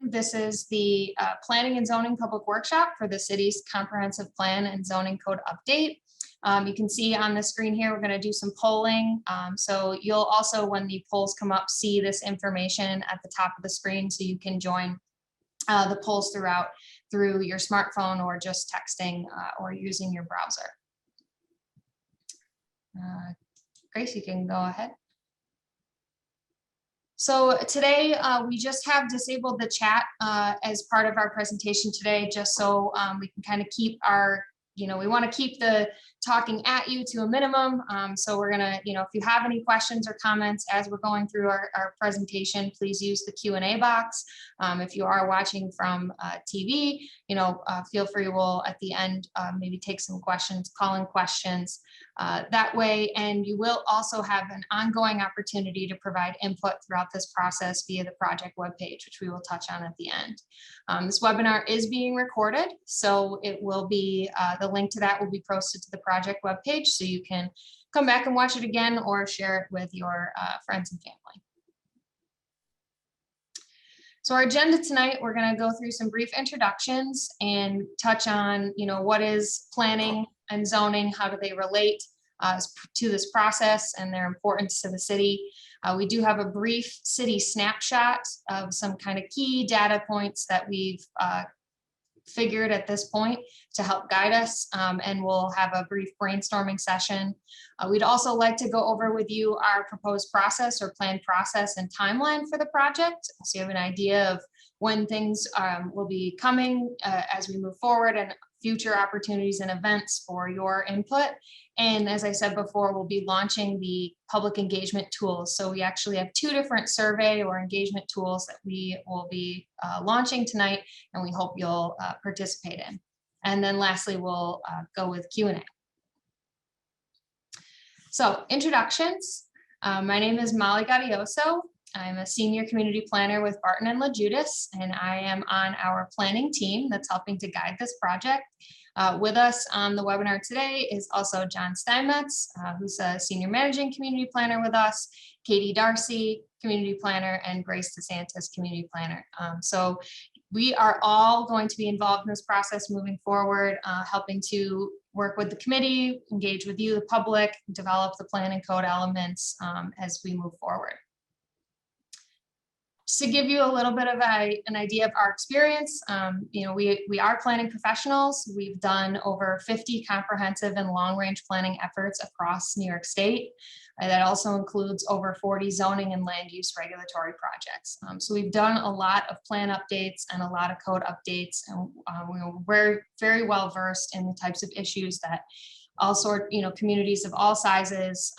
This is the Planning and Zoning Public Workshop for the city's comprehensive plan and zoning code update. You can see on the screen here, we're going to do some polling. So you'll also, when the polls come up, see this information at the top of the screen, so you can join the polls through your smartphone or just texting or using your browser. Grace, you can go ahead. So today we just have disabled the chat as part of our presentation today, just so we can kind of keep our, we want to keep the talking at you to a minimum. So we're gonna, if you have any questions or comments as we're going through our presentation, please use the Q&A box. If you are watching from TV, feel free, we'll at the end maybe take some questions, call in questions that way. And you will also have an ongoing opportunity to provide input throughout this process via the project webpage, which we will touch on at the end. This webinar is being recorded, so it will be, the link to that will be posted to the project webpage, so you can come back and watch it again or share it with your friends and family. So our agenda tonight, we're going to go through some brief introductions and touch on, what is planning and zoning, how do they relate to this process and their importance to the city. We do have a brief city snapshot of some kind of key data points that we've figured at this point to help guide us, and we'll have a brief brainstorming session. We'd also like to go over with you our proposed process or planned process and timeline for the project, so you have an idea of when things will be coming as we move forward, and future opportunities and events for your input. And as I said before, we'll be launching the public engagement tools. So we actually have 2 different survey or engagement tools that we will be launching tonight, and we hope you'll participate in. And then lastly, we'll go with Q&A. So introductions. My name is Molly Gaudioso. I'm a senior community planner with Barton and LaJudas, and I am on our planning team that's helping to guide this project. With us on the webinar today is also John Steinmetz, who's a senior managing community planner with us, Katie Darcy, community planner, and Grace DeSantis, community planner. So we are all going to be involved in this process moving forward, helping to work with the committee, engage with you, the public, develop the plan and code elements as we move forward. Just to give you a little bit of an idea of our experience, we are planning professionals. We've done over 50 comprehensive and long-range planning efforts across New York State. That also includes over 40 zoning and land use regulatory projects. So we've done a lot of plan updates and a lot of code updates, and we're very well versed in the types of issues that communities of all sizes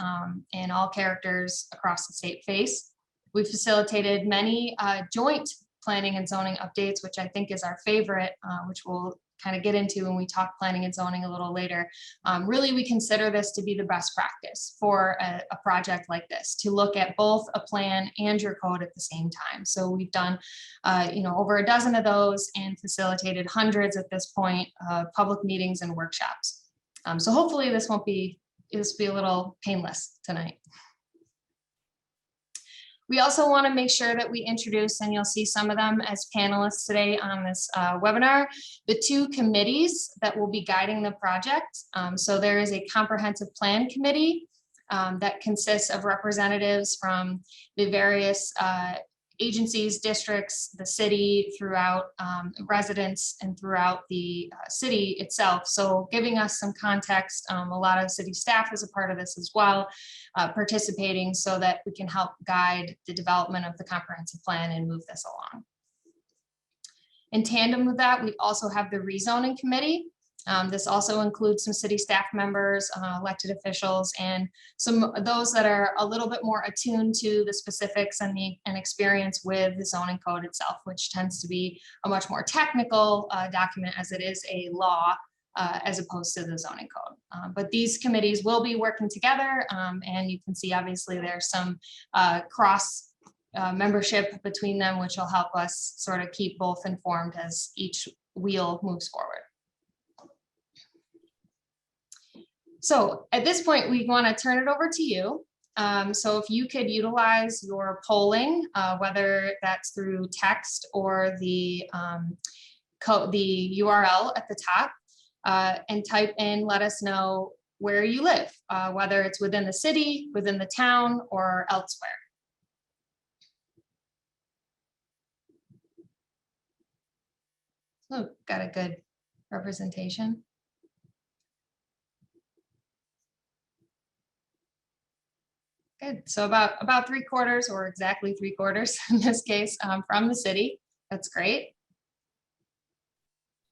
and all characters across the state face. We've facilitated many joint planning and zoning updates, which I think is our favorite, which we'll kind of get into when we talk planning and zoning a little later. Really, we consider this to be the best practice for a project like this, to look at both a plan and your code at the same time. So we've done, over a dozen of those and facilitated hundreds at this point of public meetings and workshops. So hopefully this will be a little painless tonight. We also want to make sure that we introduce, and you'll see some of them as panelists today on this webinar, the 2 committees that will be guiding the project. So there is a comprehensive plan committee that consists of representatives from the various agencies, districts, the city, throughout residents and throughout the city itself. So giving us some context, a lot of city staff is a part of this as well, participating so that we can help guide the development of the comprehensive plan and move this along. In tandem with that, we also have the rezoning committee. This also includes some city staff members, elected officials, and some of those that are a little bit more attuned to the specifics and experience with the zoning code itself, which tends to be a much more technical document, as it is a law as opposed to the zoning code. But these committees will be working together, and you can see obviously there's some cross membership between them, which will help us sort of keep both informed as each wheel moves forward. So at this point, we want to turn it over to you. So if you could utilize your polling, whether that's through text or the URL at the top, and type in, let us know where you live, whether it's within the city, within the town, or elsewhere. So got a good representation. Good. So about 3/4 or exactly 3/4 in this case from the city. That's great.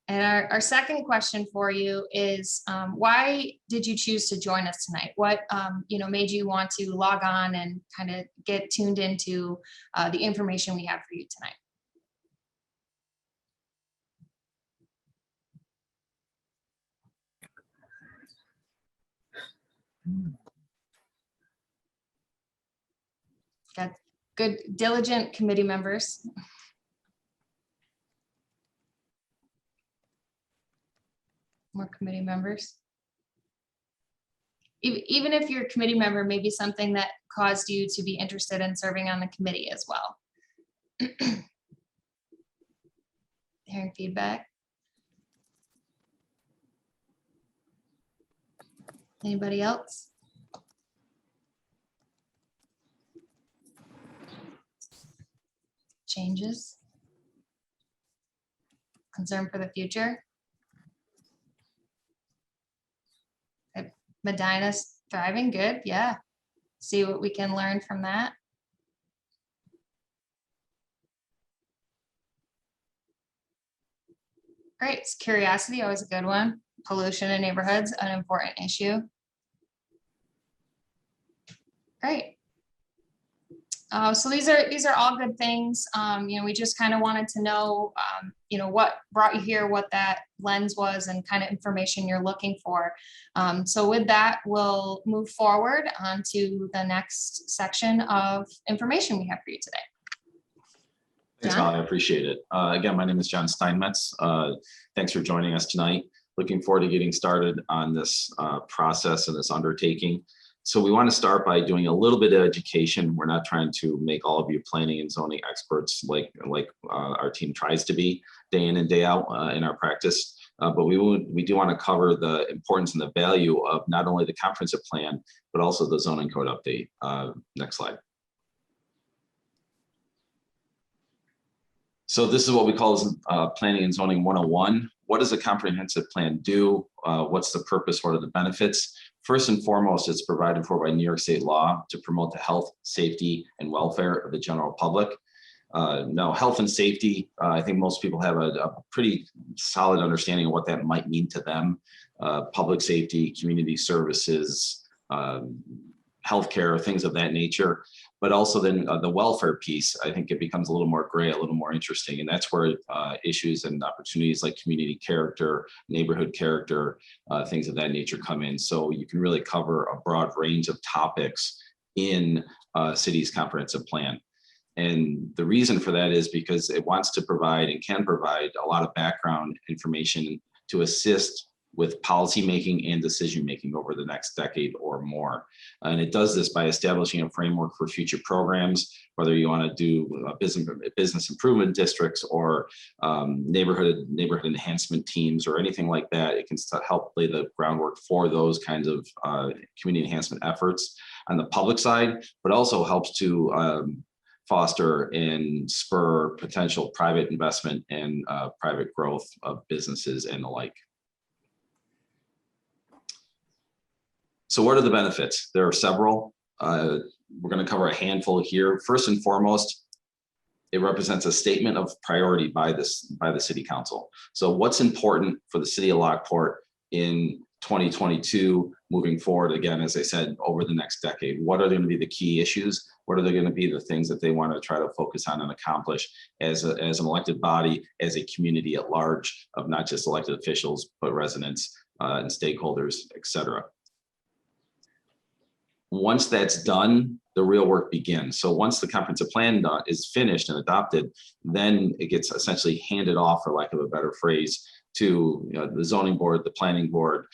And our second question for you is, why did you choose to join us tonight? What made you want to log on and kind of get tuned into the information we have for you tonight? Got good, diligent committee members. More committee members. Even if your committee member may be something that caused you to be interested in serving on the committee as well. Hearing feedback. Anybody else? Changes? Concern for the future? Medina's thriving, good, yeah. See what we can learn from that. Great, curiosity, always a good one. Pollution in neighborhoods, an important issue. Great. So these are all good things. We just kind of wanted to know, what brought you here, what that lens was, and kind of information you're looking for. So with that, we'll move forward onto the next section of information we have for you today. Thanks, Molly. I appreciate it. Again, my name is John Steinmetz. Thanks for joining us tonight. Looking forward to getting started on this process and this undertaking. So we want to start by doing a little bit of education. We're not trying to make all of you planning and zoning experts like our team tries to be day in and day out in our practice. But we do want to cover the importance and the value of not only the comprehensive plan, but also the zoning code update. Next slide. So this is what we call Planning and Zoning 101. What does a comprehensive plan do? What's the purpose? What are the benefits? First and foremost, it's provided for by New York State law to promote the health, safety, and welfare of the general public. Now, health and safety, I think most people have a pretty solid understanding of what that might mean to them. Public safety, community services, healthcare, things of that nature. But also then the welfare piece, I think it becomes a little more gray, a little more interesting. And that's where issues and opportunities like community character, neighborhood character, things of that nature come in. So you can really cover a broad range of topics in a city's comprehensive plan. And the reason for that is because it wants to provide and can provide a lot of background information to assist with policymaking and decision-making over the next decade or more. And it does this by establishing a framework for future programs, whether you want to do business improvement districts or neighborhood enhancement teams or anything like that. It can help lay the groundwork for those kinds of community enhancement efforts on the public side, but also helps to foster and spur potential private investment and private growth of businesses and the like. So what are the benefits? There are several. We're going to cover a handful here. First and foremost, it represents a statement of priority by the City Council. So what's important for the City of Lockport in 2022 moving forward, again, as I said, over the next decade? What are going to be the key issues? What are they going to be the things that they want to try to focus on and accomplish as an elected body, as a community at large of not just elected officials, but residents and stakeholders, et cetera. Once that's done, the real work begins. So once the comprehensive plan is finished and adopted, then it gets essentially handed off, for lack of a better phrase, to the zoning board, the planning board,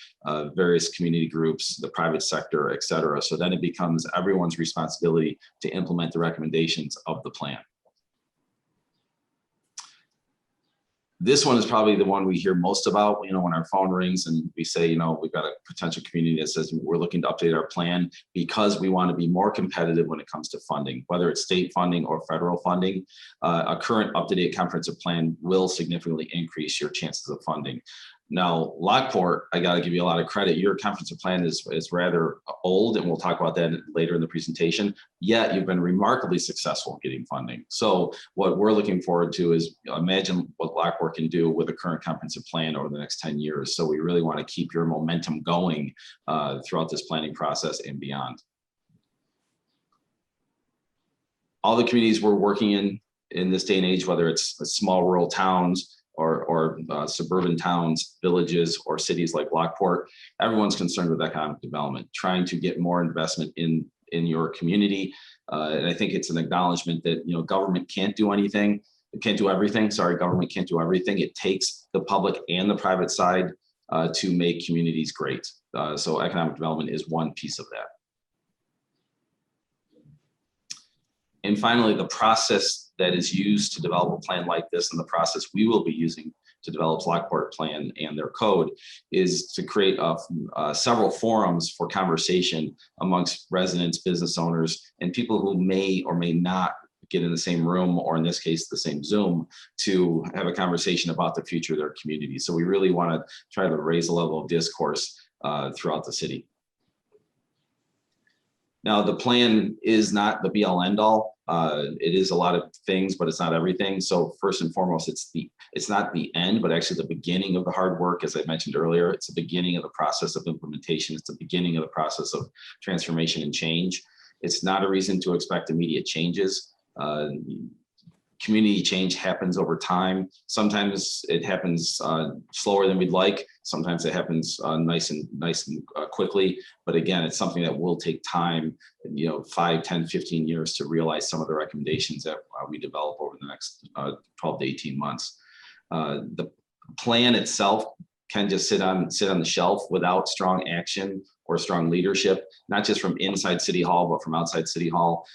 various community groups, the private sector, et cetera. So then it becomes everyone's responsibility to implement the recommendations of the plan. This one is probably the one we hear most about, when our phone rings and we say, we've got a potential community that says we're looking to update our plan because we want to be more competitive when it comes to funding, whether it's state funding or federal funding. A current up-to-date comprehensive plan will significantly increase your chances of funding. Now, Lockport, I got to give you a lot of credit. Your comprehensive plan is rather old, and we'll talk about that later in the presentation. Yet you've been remarkably successful in getting funding. So what we're looking forward to is imagine what Lockport can do with a current comprehensive plan over the next 10 years. So we really want to keep your momentum going throughout this planning process and beyond. All the communities we're working in this day and age, whether it's small rural towns, or suburban towns, villages, or cities like Lockport, everyone's concerned with economic development, trying to get more investment in your community. And I think it's an acknowledgement that government can't do anything, can't do everything. Sorry, government can't do everything. It takes the public and the private side to make communities great. So economic development is one piece of that. And finally, the process that is used to develop a plan like this and the process we will be using to develop Lockport plan and their code is to create several forums for conversation amongst residents, business owners, and people who may or may not get in the same room, or in this case, the same Zoom, to have a conversation about the future of their community. So we really want to try to raise the level of discourse throughout the city. Now, the plan is not the be all end all. It is a lot of things, but it's not everything. So first and foremost, it's not the end, but actually the beginning of the hard work. As I mentioned earlier, it's the beginning of the process of implementation. It's the beginning of the process of transformation and change. It's not a reason to expect immediate changes. Community change happens over time. Sometimes it happens slower than we'd like. Sometimes it happens nice and quickly. But again, it's something that will take time, 5, 10, 15 years to realize some of the recommendations that we develop over the next 12 to 18 months. The plan itself can just sit on the shelf without strong action or strong leadership, not just from inside City Hall, but from outside City Hall.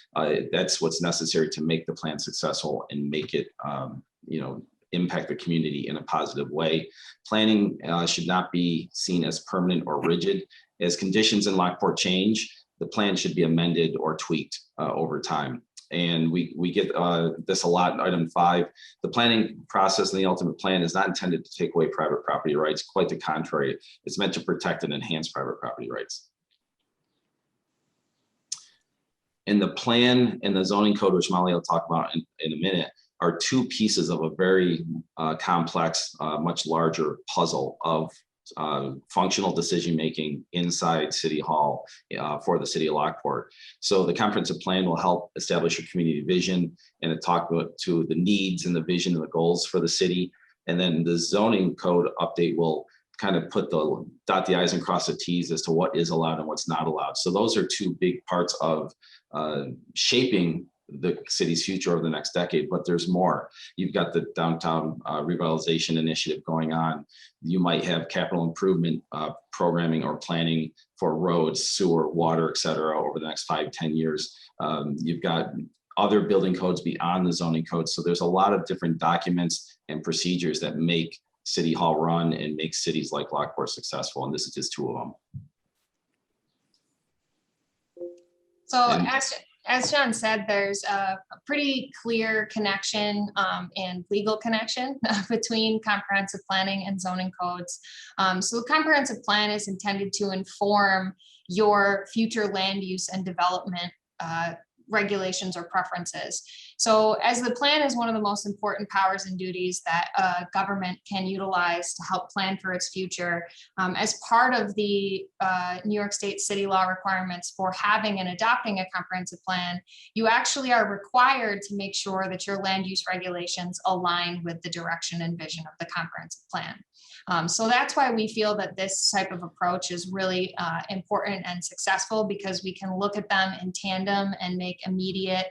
That's what's necessary to make the plan successful and make it, impact the community in a positive way. Planning should not be seen as permanent or rigid. As conditions in Lockport change, the plan should be amended or tweaked over time. And we get this a lot in item 5. The planning process and the ultimate plan is not intended to take away private property rights. Quite the contrary, it's meant to protect and enhance private property rights. And the plan and the zoning code, which Molly will talk about in a minute, are two pieces of a very complex, much larger puzzle of functional decision-making inside City Hall for the city of Lockport. So the comprehensive plan will help establish a community vision and talk to the needs and the vision and the goals for the city. And then the zoning code update will kind of dot the I's and cross the T's as to what is allowed and what's not allowed. So those are two big parts of shaping the city's future over the next decade, but there's more. You've got the downtown revitalization initiative going on. You might have capital improvement programming or planning for roads, sewer, water, et cetera, over the next 5, 10 years. You've got other building codes beyond the zoning code. So there's a lot of different documents and procedures that make City Hall run and make cities like Lockport successful. And this is just 2 of them. So as John said, there's a pretty clear connection and legal connection between comprehensive planning and zoning codes. So the comprehensive plan is intended to inform your future land use and development regulations or preferences. So as the plan is one of the most important powers and duties that government can utilize to help plan for its future, as part of the New York State city law requirements for having and adopting a comprehensive plan, you actually are required to make sure that your land use regulations align with the direction and vision of the comprehensive plan. So that's why we feel that this type of approach is really important and successful, because we can look at them in tandem and make immediate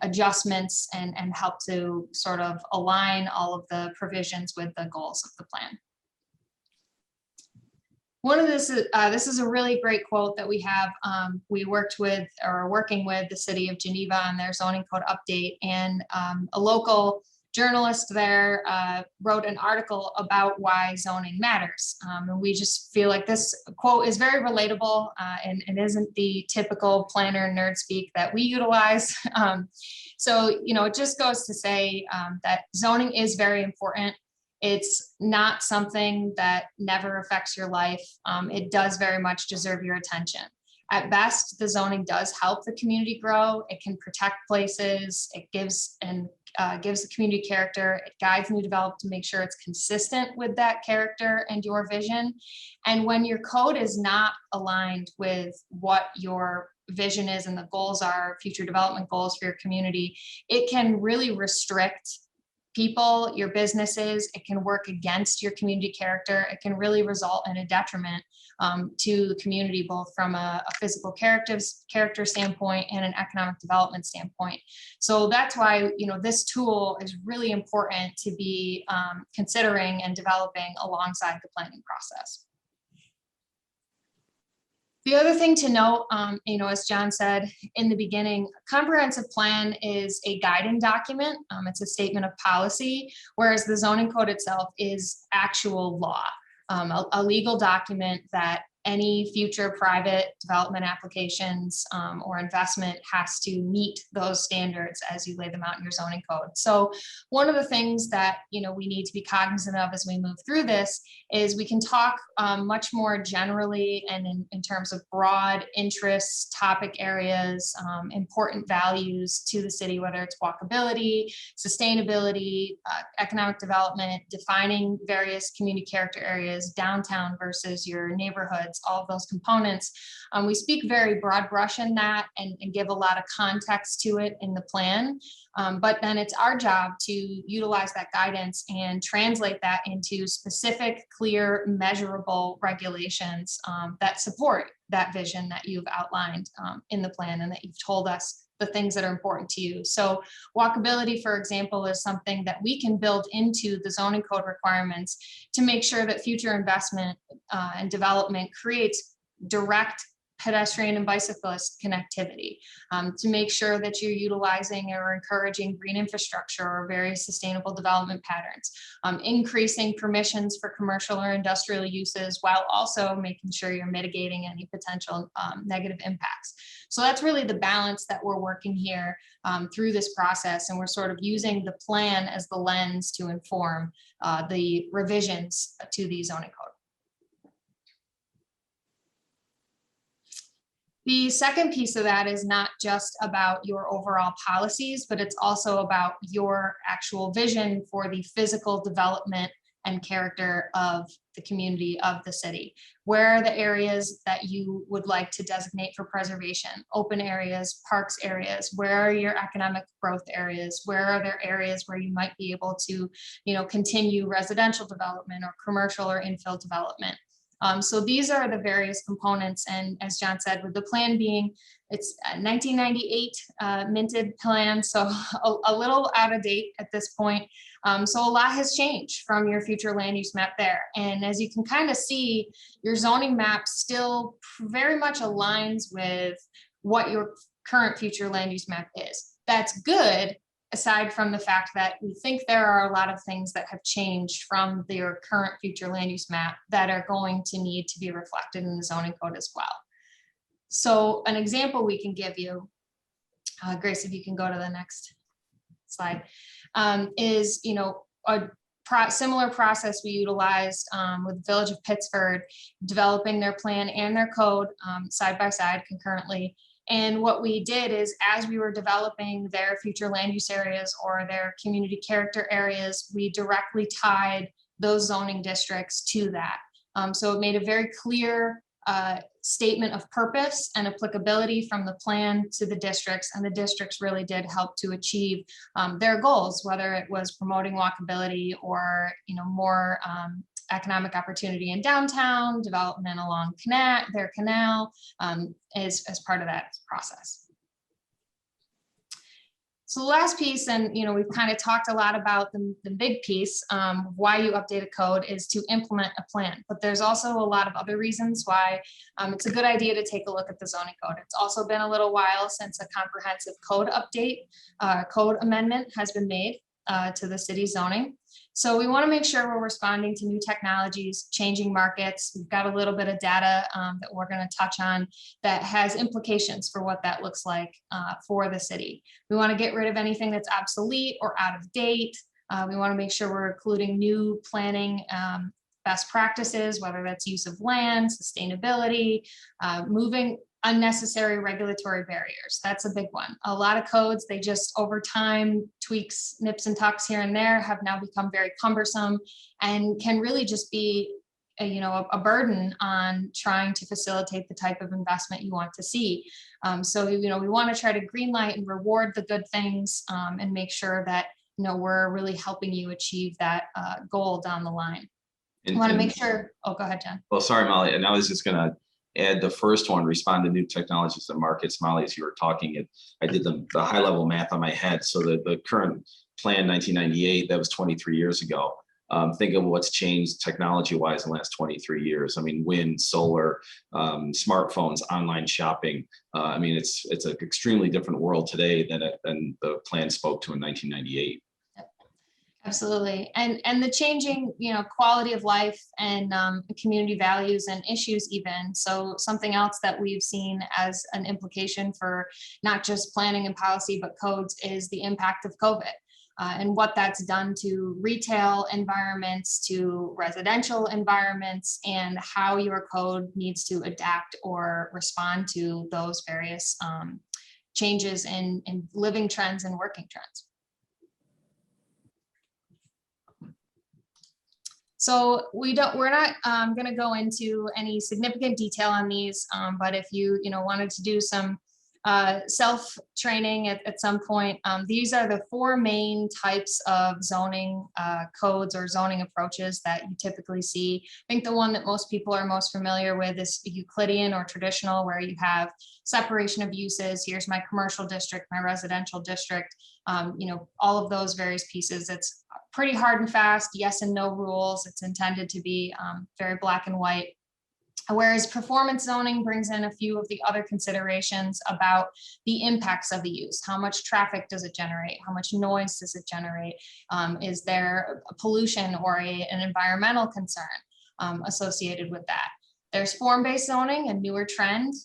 adjustments and help to sort of align all of the provisions with the goals of the plan. One of this is a really great quote that we have. We worked with or are working with the city of Geneva on their zoning code update, and a local journalist there wrote an article about why zoning matters. And we just feel like this quote is very relatable and isn't the typical planner nerd speak that we utilize. So, you know, it just goes to say that zoning is very important. It's not something that never affects your life. It does very much deserve your attention. At best, the zoning does help the community grow. It can protect places. It gives the community character. It guides new development to make sure it's consistent with that character and your vision. And when your code is not aligned with what your vision is and the goals are, future development goals for your community, it can really restrict people, your businesses. It can work against your community character. It can really result in a detriment to the community, both from a physical character standpoint and an economic development standpoint. So that's why, you know, this tool is really important to be considering and developing alongside the planning process. The other thing to note, you know, as John said in the beginning, comprehensive plan is a guiding document. It's a statement of policy, whereas the zoning code itself is actual law, a legal document that any future private development applications or investment has to meet those standards as you lay them out in your zoning code. So one of the things that, you know, we need to be cognizant of as we move through this is we can talk much more generally and in terms of broad interests, topic areas, important values to the city, whether it's walkability, sustainability, economic development, defining various community character areas, downtown versus your neighborhood, all of those components. We speak very broad brush in that and give a lot of context to it in the plan. But then it's our job to utilize that guidance and translate that into specific, clear, measurable regulations that support that vision that you've outlined in the plan and that you've told us the things that are important to you. So walkability, for example, is something that we can build into the zoning code requirements to make sure that future investment and development creates direct pedestrian and bicyclist connectivity, to make sure that you're utilizing or encouraging green infrastructure or various sustainable development patterns, increasing permissions for commercial or industrial uses while also making sure you're mitigating any potential negative impacts. So that's really the balance that we're working here through this process, and we're sort of using the plan as the lens to inform the revisions to the zoning code. The second piece of that is not just about your overall policies, but it's also about your actual vision for the physical development and character of the community of the city. Where are the areas that you would like to designate for preservation? Open areas, parks areas, where are your economic growth areas? Where are there areas where you might be able to, you know, continue residential development or commercial or infill development? So these are the various components, and as John said, with the plan being, it's a 1998 minted plan, so a little out of date at this point. So a lot has changed from your future land use map there. And as you can kind of see, your zoning map still very much aligns with what your current future land use map is. That's good, aside from the fact that we think there are a lot of things that have changed from their current future land use map that are going to need to be reflected in the zoning code as well. So an example we can give you, Grace, if you can go to the next slide, is, you know, a similar process we utilized with the Village of Pittsford, developing their plan and their code side by side concurrently. And what we did is, as we were developing their future land use areas or their community character areas, we directly tied those zoning districts to that. So it made a very clear statement of purpose and applicability from the plan to the districts, and the districts really did help to achieve their goals, whether it was promoting walkability or, you know, more economic opportunity in downtown, development along their canal as part of that process. So the last piece, and we've kind of talked a lot about the big piece, why you update a code is to implement a plan. But there's also a lot of other reasons why it's a good idea to take a look at the zoning code. It's also been a little while since a comprehensive code update, code amendment has been made to the city zoning. So we want to make sure we're responding to new technologies, changing markets. We've got a little bit of data that we're going to touch on that has implications for what that looks like for the city. We want to get rid of anything that's obsolete or out of date. We want to make sure we're including new planning best practices, whether that's use of land, sustainability, moving unnecessary regulatory barriers. That's a big one. A lot of codes, they just over time, tweaks, nips and tucks here and there have now become very cumbersome and can really just be a burden on trying to facilitate the type of investment you want to see. So we want to try to greenlight and reward the good things and make sure that we're really helping you achieve that goal down the line. I want to make sure. Oh, go ahead, Jen. Well, sorry, Molly. And I was just going to add the first one, respond to new technologies and markets. Molly, as you were talking, I did the high level math on my head. So the current plan, 1998, that was 23 years ago. Think of what's changed technology wise in the last 23 years. I mean, wind, solar, smartphones, online shopping. I mean, it's an extremely different world today than the plan spoke to in 1998. Absolutely. And the changing, quality of life and community values and issues even. So something else that we've seen as an implication for not just planning and policy, but codes is the impact of COVID and what that's done to retail environments, to residential environments, and how your code needs to adapt or respond to those various changes in living trends and working trends. So we're not going to go into any significant detail on these, but if you wanted to do some self-training at some point, these are the 4 main types of zoning codes or zoning approaches that you typically see. I think the one that most people are most familiar with is Euclidean or traditional, where you have separation of uses. Here's my commercial district, my residential district, all of those various pieces. It's pretty hard and fast, yes and no rules. It's intended to be very black and white. Whereas performance zoning brings in a few of the other considerations about the impacts of the use. How much traffic does it generate? How much noise does it generate? Is there a pollution or an environmental concern associated with that? There's form-based zoning, a newer trend,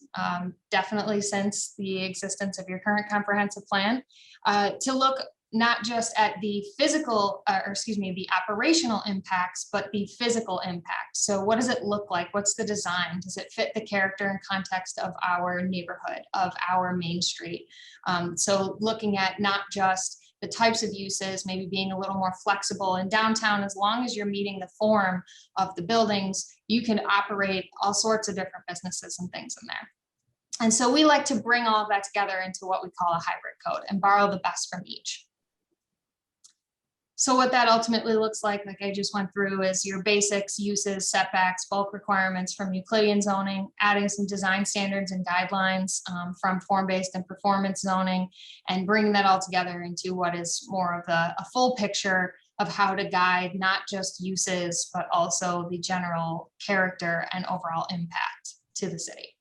definitely since the existence of your current comprehensive plan, to look not just at the physical, the operational impacts, but the physical impact. So what does it look like? What's the design? Does it fit the character and context of our neighborhood, of our main street? So looking at not just the types of uses, maybe being a little more flexible in downtown. As long as you're meeting the form of the buildings, you can operate all sorts of different businesses and things in there. And so we like to bring all of that together into what we call a hybrid code and borrow the best from each. So what that ultimately looks like I just went through, is your basics, uses, setbacks, bulk requirements from Euclidean zoning, adding some design standards and guidelines from form-based and performance zoning, and bringing that all together into what is more of a full picture of how to guide not just uses, but also the general character and overall impact to the city.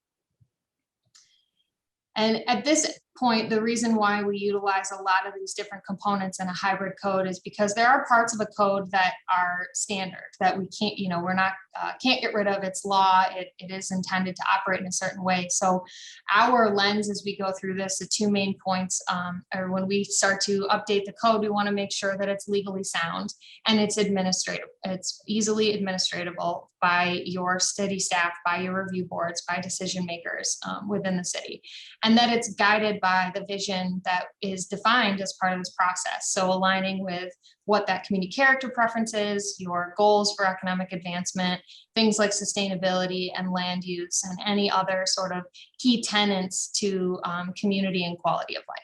And at this point, the reason why we utilize a lot of these different components in a hybrid code is because there are parts of a code that are standard that we can't, we're not, can't get rid of. It's law. It is intended to operate in a certain way. So our lens as we go through this, the 2 main points are when we start to update the code, we want to make sure that it's legally sound and it's administrative. It's easily administratable by your city staff, by your review boards, by decision makers within the city, and that it's guided by the vision that is defined as part of this process. So aligning with what that community character preference is, your goals for economic advancement, things like sustainability and land use, and any other sort of key tenets to community and quality of life.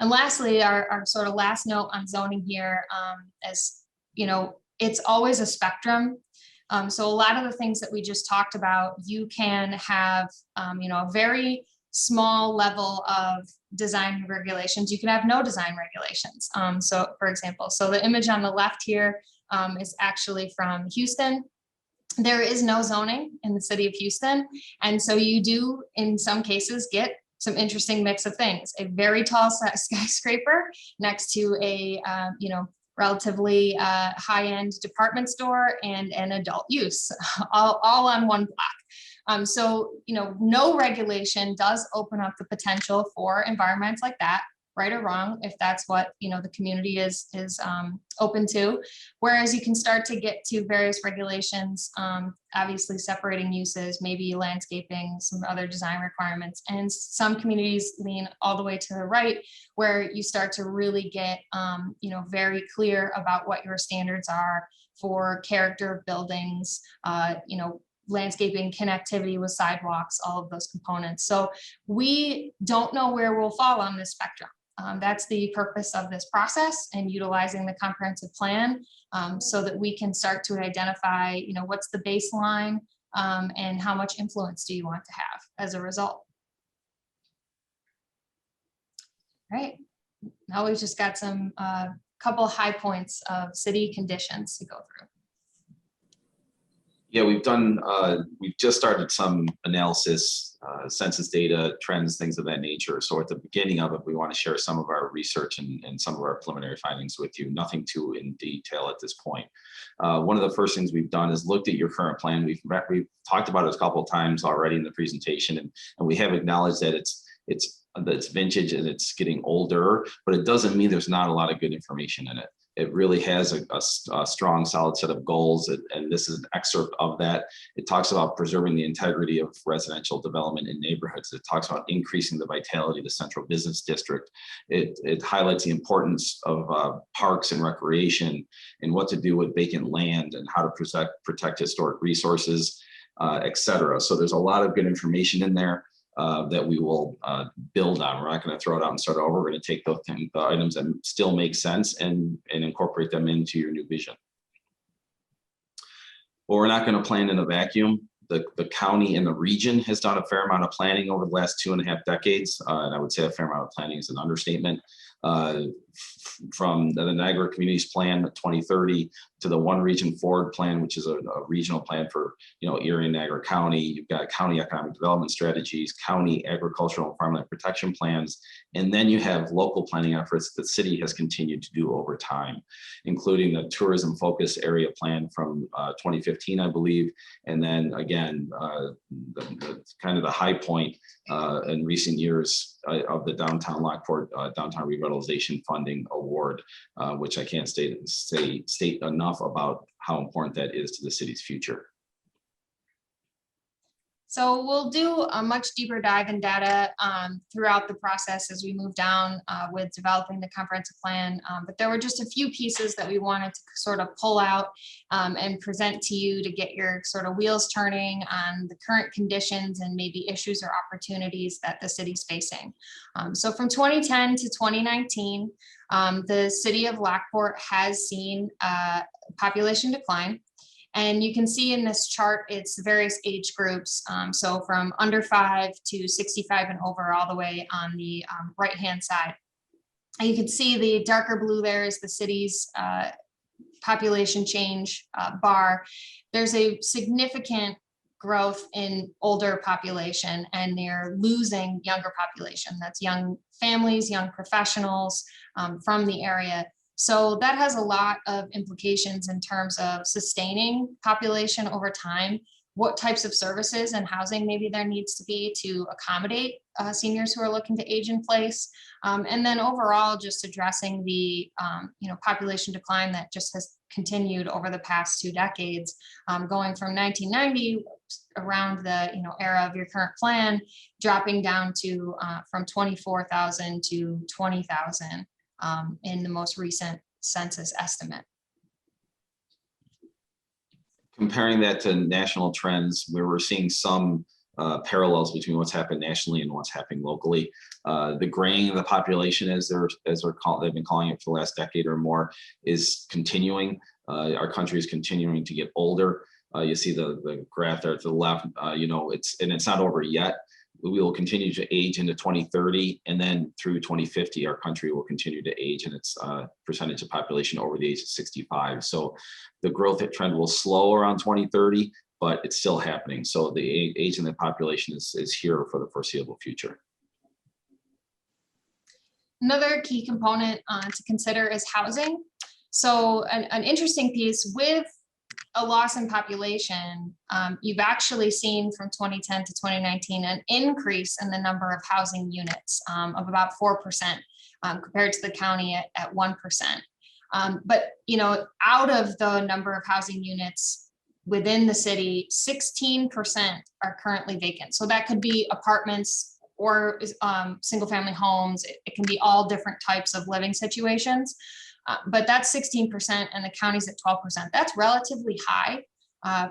And lastly, our sort of last note on zoning here, as it's always a spectrum. So a lot of the things that we just talked about, you can have, a very small level of design regulations. You can have no design regulations. So for example, so the image on the left here is actually from Houston. There is no zoning in the city of Houston. And so you do, in some cases, get some interesting mix of things. A very tall skyscraper next to a, relatively high-end department store and an adult use, all on one block. So, no regulation does open up the potential for environments like that, right or wrong, if that's what, the community is open to. Whereas you can start to get to various regulations, obviously separating uses, maybe landscaping, some other design requirements. And some communities lean all the way to the right, where you start to really get, very clear about what your standards are for character of buildings, landscaping, connectivity with sidewalks, all of those components. So we don't know where we'll fall on this spectrum. That's the purpose of this process and utilizing the comprehensive plan, so that we can start to identify, what's the baseline, and how much influence do you want to have as a result. Right. Now we've just got some couple high points of city conditions to go through. Yeah, we've just started some analysis, census data, trends, things of that nature. So at the beginning of it, we want to share some of our research and some of our preliminary findings with you, nothing too in detail at this point. One of the first things we've done is looked at your current plan. We've talked about it a couple of times already in the presentation, and we have acknowledged that it's vintage and it's getting older, but it doesn't mean there's not a lot of good information in it. It really has a strong, solid set of goals, and this is an excerpt of that. It talks about preserving the integrity of residential development in neighborhoods. It talks about increasing the vitality of the central business district. It highlights the importance of parks and recreation and what to do with vacant land and how to protect historic resources, et cetera. So there's a lot of good information in there that we will build on. We're not going to throw it out and start over. We're going to take those the items that still make sense and incorporate them into your new vision. But we're not going to plan in a vacuum. The county and the region has done a fair amount of planning over the last 2.5 decades. And I would say a fair amount of planning is an understatement. From the Niagara Communities Plan 2030 to the One Region Forward Plan, which is a regional plan for Erie and Niagara County. You've got county economic development strategies, county agricultural and farmland protection plans, and then you have local planning efforts that the city has continued to do over time, including the tourism focus area plan from 2015, I believe, and then again the kind of the high point in recent years of the downtown Lockport downtown revitalization funding award, which I can't state enough about how important that is to the city's future. So we'll do a much deeper dive in data throughout the process as we move down with developing the comprehensive plan. But there were just a few pieces that we wanted to sort of pull out and present to you to get your sort of wheels turning on the current conditions and maybe issues or opportunities that the city's facing. So from 2010 to 2019, the city of Lockport has seen population decline. And you can see in this chart, it's various age groups. So from under 5 to 65 and over, all the way on the right-hand side. And you can see the darker blue there is the city's population change bar. There's a significant growth in older population, and they're losing younger population. That's young families, young professionals from the area. So that has a lot of implications in terms of sustaining population over time, what types of services and housing maybe there needs to be to accommodate seniors who are looking to age in place. And then overall, just addressing the population decline that just has continued over the past 2 decades, going from 1990 around the era of your current plan, dropping down to from 24,000 to 20,000. In the most recent census estimate. Comparing that to national trends, where we're seeing some parallels between what's happened nationally and what's happening locally. The graying of the population, as they've been calling it for the last decade or more, is continuing. Our country is continuing to get older. You see the graph there to the left. It's not over yet. we will continue to age into 2030, and then through 2050, our country will continue to age in its percentage of population over the age of 65. So the growth trend will slow around 2030, but it's still happening. So the age in the population is here for the foreseeable future. Another key component to consider is housing. So an interesting piece with a loss in population, you've actually seen from 2010 to 2019 an increase in the number of housing units of about 4% compared to the county at 1%. But out of the number of housing units within the city, 16% are currently vacant. So that could be apartments or single family homes. It can be all different types of living situations. But that's 16% and the county's at 12%. That's relatively high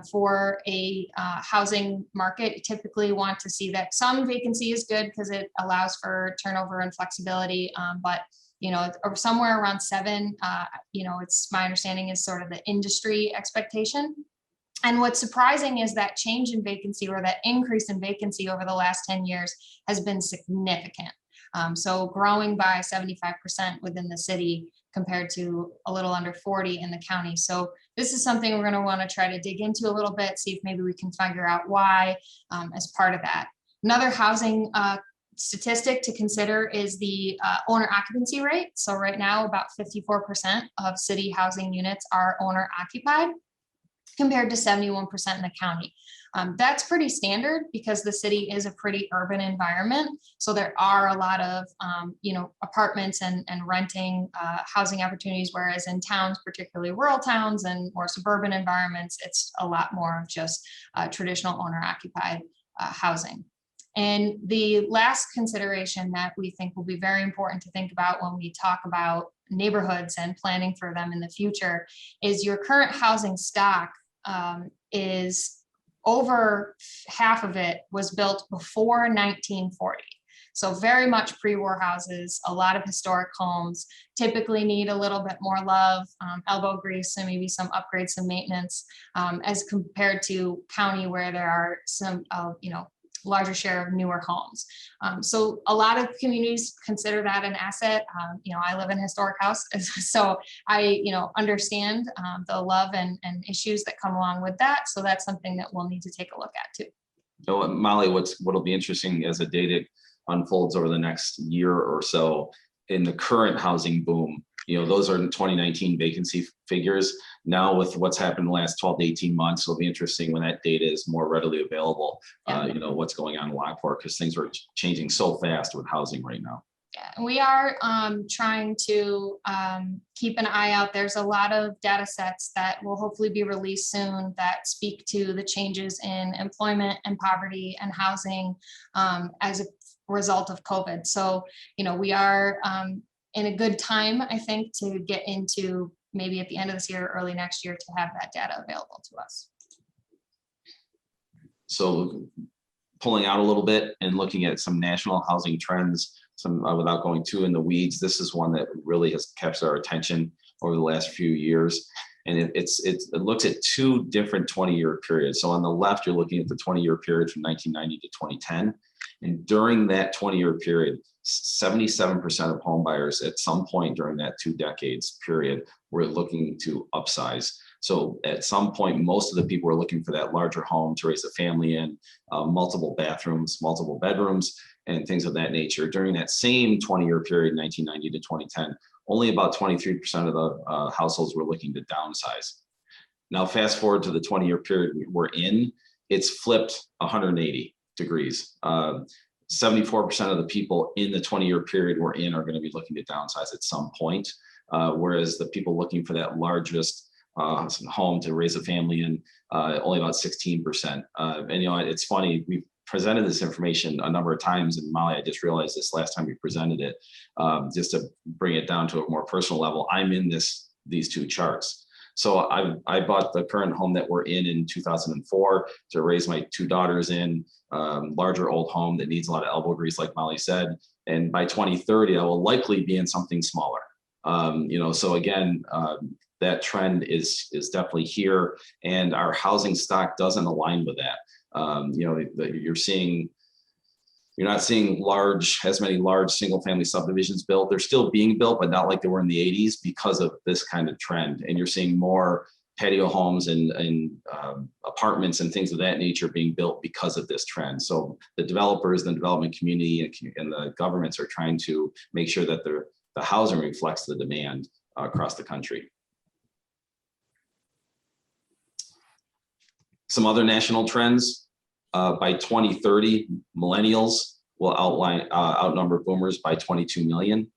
for a housing market. You typically want to see that some vacancy is good because it allows for turnover and flexibility. But somewhere around 7, it's my understanding is sort of the industry expectation. And what's surprising is that change in vacancy or that increase in vacancy over the last 10 years has been significant. So growing by 75% within the city compared to a little under 40 in the county. So this is something we're going to want to try to dig into a little bit, see if maybe we can figure out why as part of that. Another housing statistic to consider is the owner occupancy rate. So right now, about 54% of city housing units are owner occupied, compared to 71% in the county. That's pretty standard because the city is a pretty urban environment. So there are a lot of, apartments and renting housing opportunities, whereas in towns, particularly rural towns and more suburban environments, it's a lot more of just traditional owner occupied housing. And the last consideration that we think will be very important to think about when we talk about neighborhoods and planning for them in the future is your current housing stock is over half of it was built before 1940. So very much pre-war houses, a lot of historic homes typically need a little bit more love, elbow grease, and maybe some upgrades, some maintenance, as compared to county where there are some, larger share of newer homes. So a lot of communities consider that an asset. I live in a historic house, so I, understand the love and issues that come along with that. So that's something that we'll need to take a look at too. So Molly, what'll be interesting as the data unfolds over the next year or so in the current housing boom, those are in 2019 vacancy figures. Now with what's happened in the last 12 to 18 months, it'll be interesting when that data is more readily available, what's going on in Lockport, because things are changing so fast with housing right now. Yeah, we are trying to keep an eye out. There's a lot of data sets that will hopefully be released soon that speak to the changes in employment and poverty and housing as a result of COVID. So, we are in a good time, I think, to get into maybe at the end of this year, early next year, to have that data available to us. So pulling out a little bit and looking at some national housing trends, without going too in the weeds, this is one that really has captured our attention over the last few years. And it looks at 2 different 20-year periods. So on the left, you're looking at the 20-year period from 1990 to 2010. And during that 20-year period, 77% of home buyers at some point during that 2 decades period were looking to upsize. So at some point, most of the people were looking for that larger home to raise a family in, multiple bathrooms, multiple bedrooms, and things of that nature. During that same 20-year period, 1990 to 2010, only about 23% of the households were looking to downsize. Now, fast forward to the 20-year period we're in, it's flipped 180 degrees. 74% of the people in the 20-year period we're in are going to be looking to downsize at some point, whereas the people looking for that largest home to raise a family in, only about 16%. And it's funny, we've presented this information a number of times, and Molly, I just realized this last time we presented it, just to bring it down to a more personal level. I'm in these 2 charts. So I bought the current home that we're in 2004 to raise my 2 daughters in, larger old home that needs a lot of elbow grease, like Molly said. And by 2030, I will likely be in something smaller. So again, that trend is definitely here, and our housing stock doesn't align with that. You're seeing You're not seeing as many large single family subdivisions built. They're still being built, but not like they were in the 80s because of this kind of trend. And you're seeing more patio homes and apartments and things of that nature being built because of this trend. So the developers, the development community, and the governments are trying to make sure that the housing reflects the demand across the country. Some other national trends. By 2030, millennials will outnumber boomers by 22 million.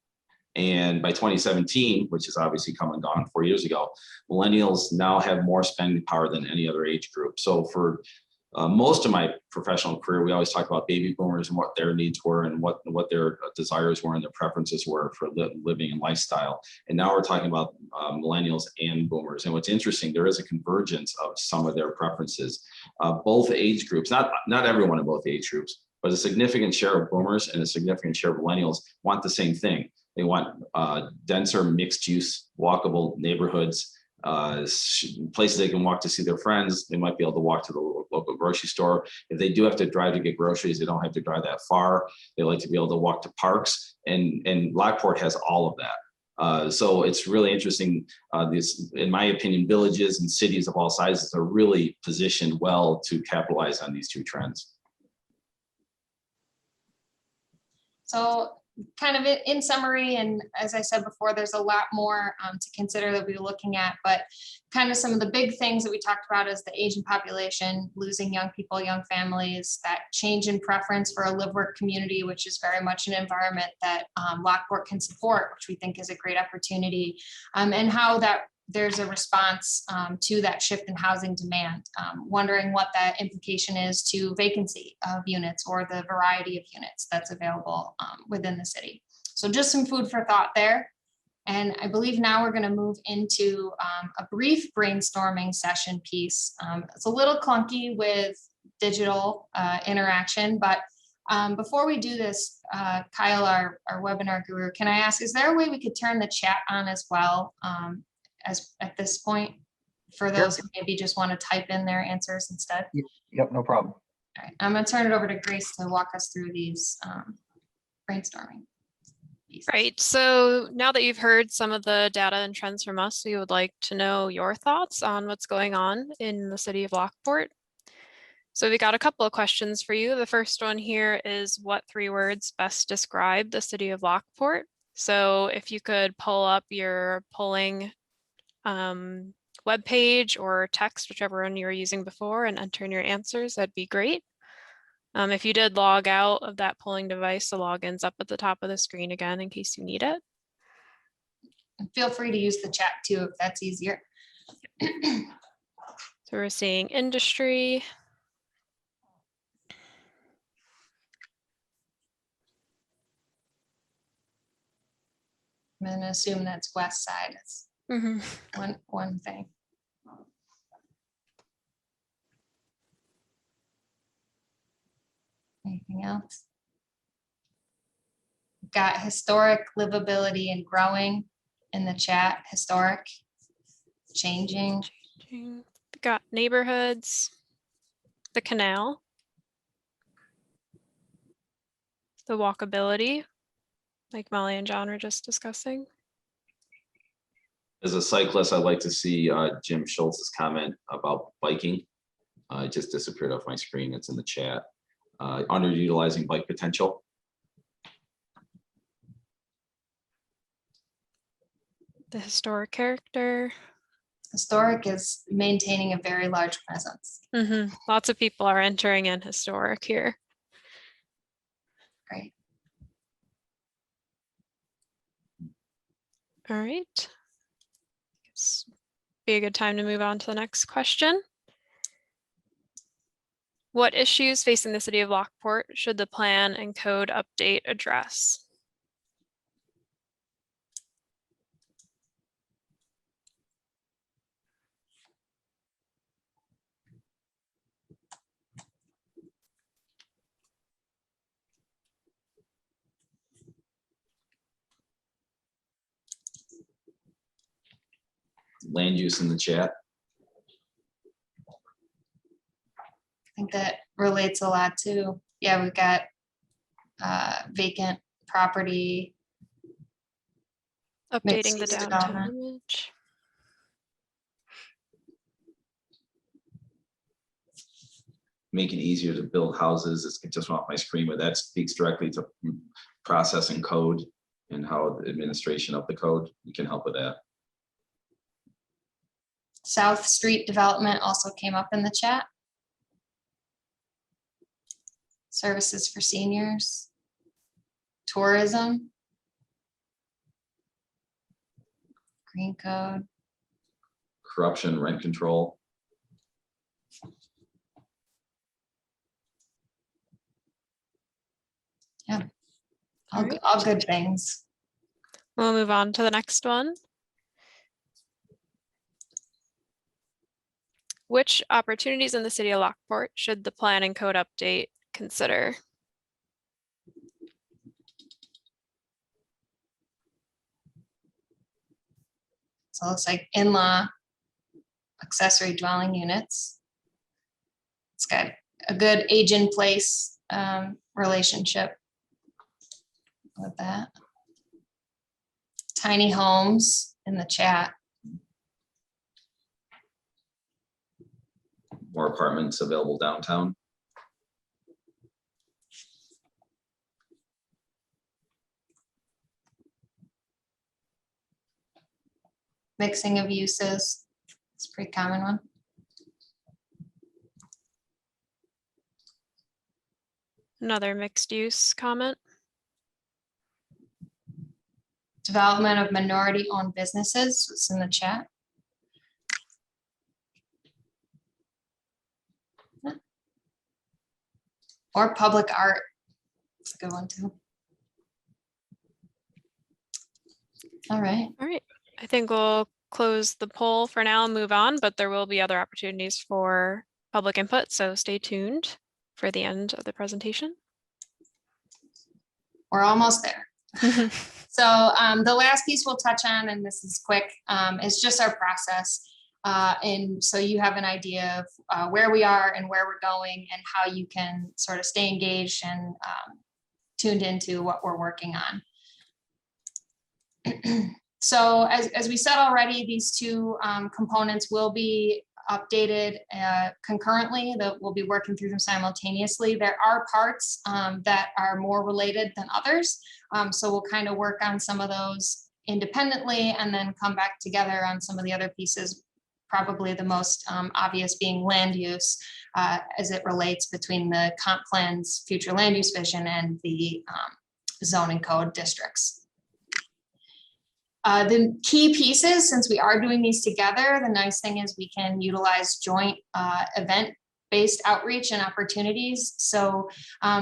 And by 2017, which is obviously come and gone 4 years ago, millennials now have more spending power than any other age group. So for most of my professional career, we always talk about baby boomers and what their needs were and what their desires were and their preferences were for living and lifestyle. And now we're talking about millennials and boomers. And what's interesting, there is a convergence of some of their preferences. Both age groups, not everyone in both age groups, but a significant share of boomers and a significant share of millennials want the same thing. They want denser, mixed-use, walkable neighborhoods, places they can walk to see their friends. They might be able to walk to the local grocery store. If they do have to drive to get groceries, they don't have to drive that far. They like to be able to walk to parks, and Lockport has all of that. So it's really interesting. In my opinion, villages and cities of all sizes are really positioned well to capitalize on these two trends. So kind of in summary, and as I said before, there's a lot more to consider that we're looking at, but kind of some of the big things that we talked about is the aging population, losing young people, young families, that change in preference for a live-work community, which is very much an environment that Lockport can support, which we think is a great opportunity, and how that there's a response to that shift in housing demand, wondering what that implication is to vacancy of units or the variety of units that's available within the city. So just some food for thought there. And I believe now we're going to move into a brief brainstorming session piece. It's a little clunky with digital interaction, but before we do this, Kyle, our webinar guru, can I ask, is there a way we could turn the chat on as well? As at this point, for those who maybe just want to type in their answers instead? Yep, no problem. All right, I'm going to turn it over to Grace to walk us through these brainstorming pieces. Right, so now that you've heard some of the data and trends from us, we would like to know your thoughts on what's going on in the city of Lockport. So we got a couple of questions for you. The first one here is, what 3 words best describe the city of Lockport? So if you could pull up your polling web page or text, whichever one you were using before, and enter in your answers, that'd be great. If you did log out of that polling device, the login's up at the top of the screen again in case you need it. And feel free to use the chat too if that's easier. So we're seeing industry. I'm going to assume that's west side. It's one thing. Anything else? We've got historic, livability, and growing in the chat. Historic, changing. We've got neighborhoods, the canal, the walkability, like Molly and John were just discussing. As a cyclist, I'd like to see Jim Schultz's comment about biking. It just disappeared off my screen. It's in the chat. Underutilizing bike potential. The historic character. Historic is maintaining a very large presence. Lots of people are entering in historic here. Great. All right. Be a good time to move on to the next question. What issues facing the city of Lockport should the plan and code update address? Land use in the chat. I think that relates a lot to, yeah, we've got vacant property. Updating the Mixed-use downtown development. image. Make it easier to build houses. It's just off my screen, but that speaks directly to processing code and how the administration of the code, you can help with that. South Street development also came up in the chat. Services for seniors. Tourism. Green code. Corruption, rent control. Yeah. All right. All good things. We'll move on to the next one. Which opportunities in the city of Lockport should the plan and code update consider? So it looks like in-law accessory dwelling units. It's got a good age in place relationship with that. Tiny homes in the chat. More apartments available downtown. Mixing of uses. It's a pretty common one. Another mixed use comment. Development of minority owned businesses. It's in the chat. Or public art. It's a good one too. All right. All right, I think we'll close the poll for now and move on, but there will be other opportunities for public input, so stay tuned for the end of the presentation. We're almost there. So the last piece we'll touch on, and this is quick, is just our process. And so you have an idea of where we are and where we're going and how you can sort of stay engaged and tuned into what we're working on. So as we said already, these two components will be updated concurrently, that we'll be working through them simultaneously. There are parts that are more related than others. So we'll kind of work on some of those independently and then come back together on some of the other pieces, probably the most obvious being land use as it relates between the comp plan's future land use vision and the zoning code districts. The key pieces, since we are doing these together, the nice thing is we can utilize joint event-based outreach and opportunities. So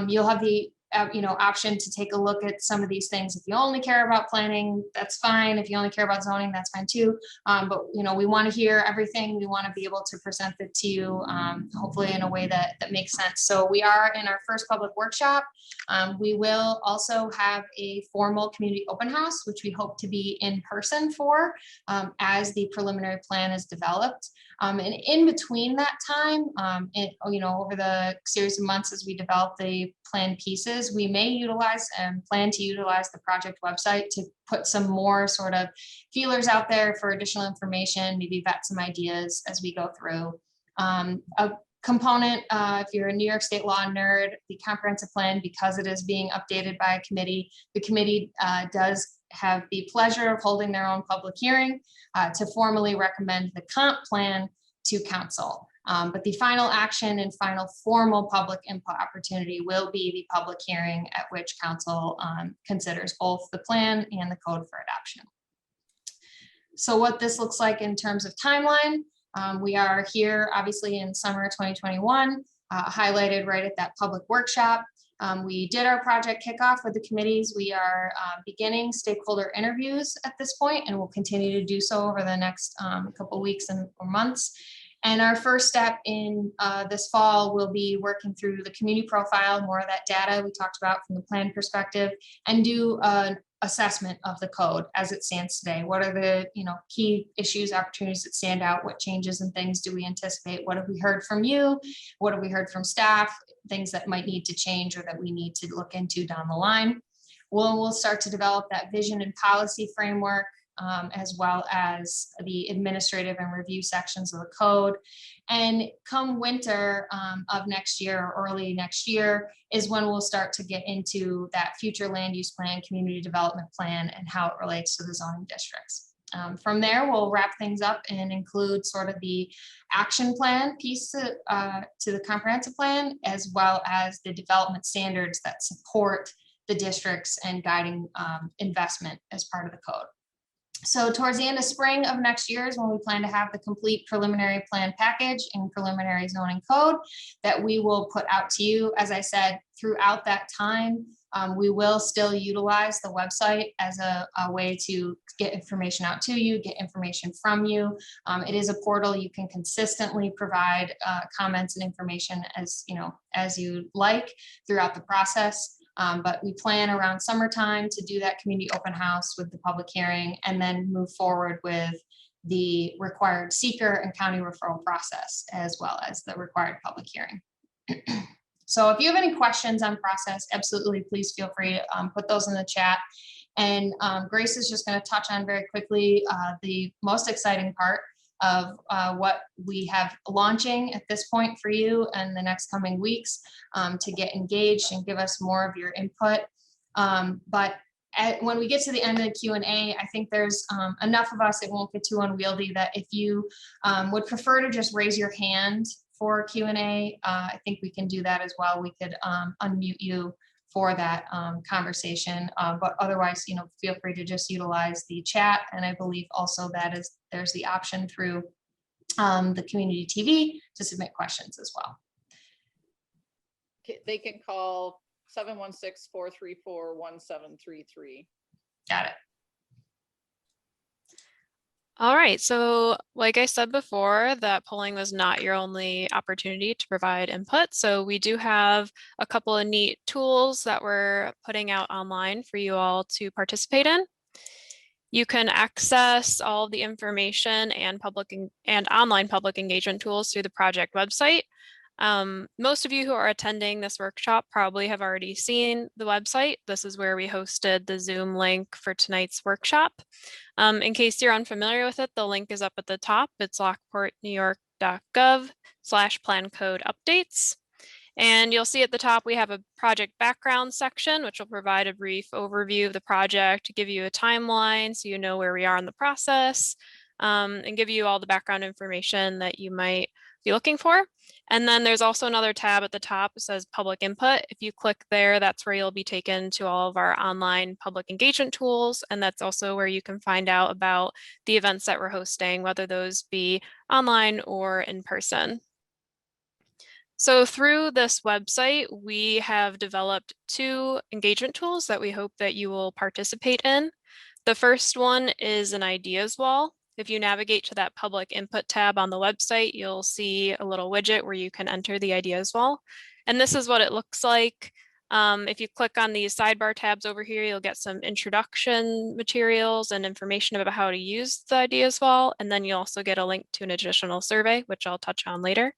you'll have the option to take a look at some of these things. If you only care about planning, that's fine. If you only care about zoning, that's fine too. But we want to hear everything. We want to be able to present it to you, hopefully in a way that makes sense. So we are in our first public workshop. We will also have a formal community open house, which we hope to be in person for as the preliminary plan is developed. And in between that time, over the series of months as we develop the plan pieces, we may utilize and plan to utilize the project website to put some more sort of feelers out there for additional information, maybe vet some ideas as we go through. A component, if you're a New York State law nerd, the comprehensive plan, because it is being updated by a committee, the committee does have the pleasure of holding their own public hearing to formally recommend the comp plan to council. But the final action and final formal public input opportunity will be the public hearing at which council considers both the plan and the code for adoption. So what this looks like in terms of timeline, we are here obviously in summer 2021, highlighted right at that public workshop. We did our project kickoff with the committees. We are beginning stakeholder interviews at this point, and we'll continue to do so over the next couple weeks or months. And our first step in this fall will be working through the community profile, more of that data we talked about from the plan perspective, and do an assessment of the code as it stands today. What are the key issues, opportunities that stand out? What changes and things do we anticipate? What have we heard from you? What have we heard from staff? Things that might need to change or that we need to look into down the line. We'll start to develop that vision and policy framework, as well as the administrative and review sections of the code. And come winter of next year or early next year is when we'll start to get into that future land use plan, community development plan, and how it relates to the zoning districts. From there, we'll wrap things up and include sort of the action plan piece to the comprehensive plan, as well as the development standards that support the districts and guiding investment as part of the code. So towards the end of spring of next year is when we plan to have the complete preliminary plan package and preliminary zoning code that we will put out to you. As I said, throughout that time, we will still utilize the website as a way to get information out to you, get information from you. It is a portal. You can consistently provide comments and information as you like throughout the process. But we plan around summertime to do that community open house with the public hearing, and then move forward with the required seeker and county referral process, as well as the required public hearing. So if you have any questions on process, absolutely, please feel free to put those in the chat. And Grace is just going to touch on very quickly the most exciting part of what we have launching at this point for you in the next coming weeks to get engaged and give us more of your input. But when we get to the end of the Q&A, I think there's enough of us, it won't get too unwieldy, that if you would prefer to just raise your hand for Q&A, I think we can do that as well. We could unmute you for that conversation, but otherwise, feel free to just utilize the chat. And I believe also there's the option through the community TV to submit questions as well. They can call 716-434-1733. Got it. All right, so like I said before, that polling was not your only opportunity to provide input. So we do have a couple of neat tools that we're putting out online for you all to participate in. You can access all the information and online public engagement tools through the project website. Most of you who are attending this workshop probably have already seen the website. This is where we hosted the Zoom link for tonight's workshop. In case you're unfamiliar with it, the link is up at the top. It's lockportnewyork.gov/plan-code-updates. And you'll see at the top, we have a project background section, which will provide a brief overview of the project, give you a timeline so you know where we are in the process, and give you all the background information that you might be looking for. And then there's also another tab at the top that says public input. If you click there, that's where you'll be taken to all of our online public engagement tools. And that's also where you can find out about the events that we're hosting, whether those be online or in person. So through this website, we have developed 2 engagement tools that we hope that you will participate in. The first one is an ideas wall. If you navigate to that public input tab on the website, you'll see a little widget where you can enter the ideas wall. And this is what it looks like. If you click on these sidebar tabs over here, you'll get some introduction materials and information about how to use the ideas wall. And then you'll also get a link to an additional survey, which I'll touch on later.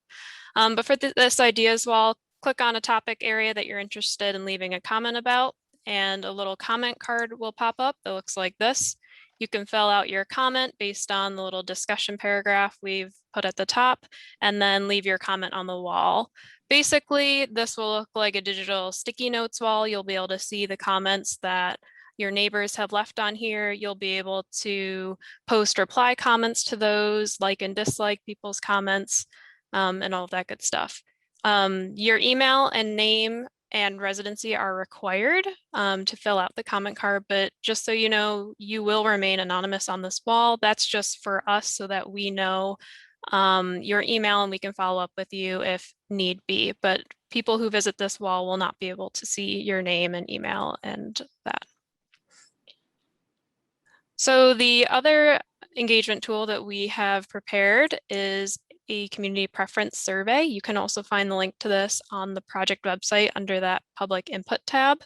But for this ideas wall, click on a topic area that you're interested in leaving a comment about, and a little comment card will pop up that looks like this. You can fill out your comment based on the little discussion paragraph we've put at the top, and then leave your comment on the wall. Basically, this will look like a digital sticky notes wall. You'll be able to see the comments that your neighbors have left on here. You'll be able to post reply comments to those, like and dislike people's comments, and all of that good stuff. Your email and name and residency are required to fill out the comment card, but just so you know, you will remain anonymous on this wall. That's just for us so that we know your email and we can follow up with you if need be. But people who visit this wall will not be able to see your name and email and that. So the other engagement tool that we have prepared is a community preference survey. You can also find the link to this on the project website under that public input tab.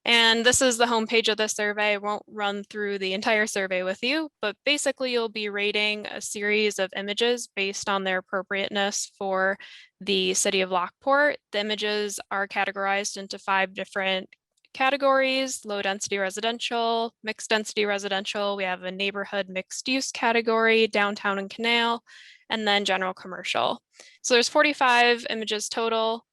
And this is the homepage of the survey. I won't run through the entire survey with you, but basically you'll be rating a series of images based on their appropriateness for the city of Lockport. The images are categorized into 5 different categories: low density residential, mixed density residential. We have a neighborhood mixed use category, downtown and canal, and then general commercial. So there's 45 images total.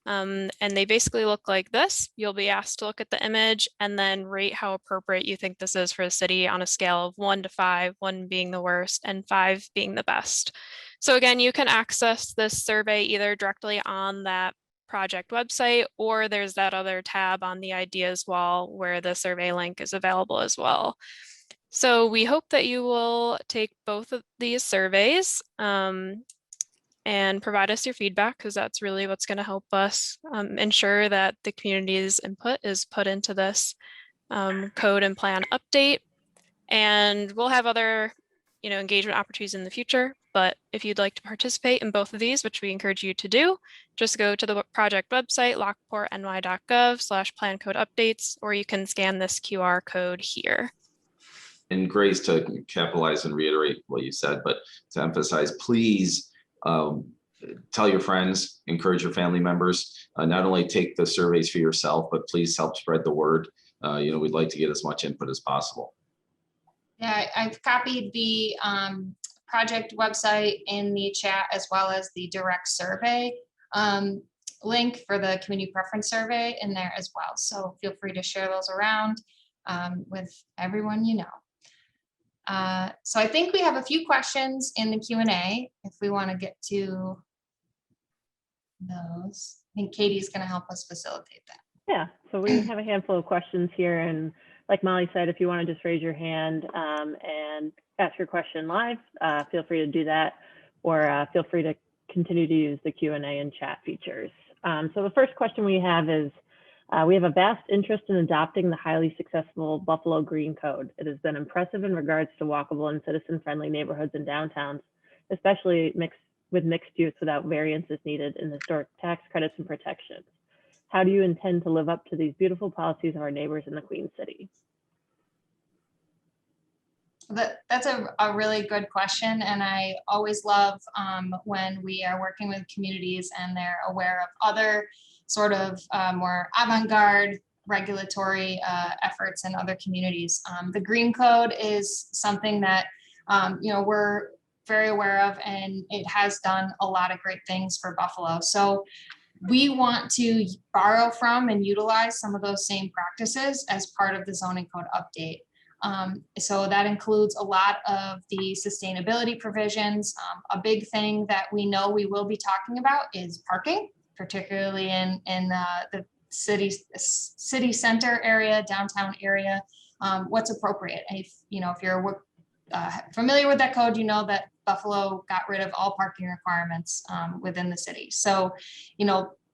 And they basically look like this. You'll be asked to look at the image and then rate how appropriate you think this is for the city on a scale of 1 to 5, 1 being the worst and 5 being the best. So again, you can access this survey either directly on that project website, or there's that other tab on the ideas wall where the survey link is available as well. So we hope that you will take both of these surveys and provide us your feedback, because that's really what's going to help us ensure that the community's input is put into this code and plan update. And we'll have other engagement opportunities in the future. But if you'd like to participate in both of these, which we encourage you to do, just go to the project website, lockportny.gov/plan code updates, or you can scan this QR code here. And Grace, to capitalize and reiterate what you said, but to emphasize, please tell your friends, encourage your family members, not only take the surveys for yourself, but please help spread the word. We'd like to get as much input as possible. Yeah, I've copied the project website in the chat, as well as the direct survey link for the community preference survey in there as well. So feel free to share those around with everyone you know. So I think we have a few questions in the Q&A if we want to get to those. I think Katie's going to help us facilitate that. Yeah, so we have a handful of questions here, and like Molly said, if you want to just raise your hand and ask your question live, feel free to do that, or feel free to continue to use the Q&A and chat features. So the first question we have is, we have a vast interest in adopting the highly successful Buffalo Green Code. It has been impressive in regards to walkable and citizen-friendly neighborhoods and downtowns, especially with mixed use without variances needed in historic tax credits and protections. How do you intend to live up to these beautiful policies of our neighbors in the Queen City? That's a really good question, and I always love when we are working with communities and they're aware of other sort of more avant-garde regulatory efforts in other communities. The Green Code is something that we're very aware of, and it has done a lot of great things for Buffalo. So we want to borrow from and utilize some of those same practices as part of the zoning code update. So that includes a lot of the sustainability provisions. A big thing that we know we will be talking about is parking, particularly in the city center area, downtown area. What's appropriate? If you're familiar with that code, you know that Buffalo got rid of all parking requirements within the city. So,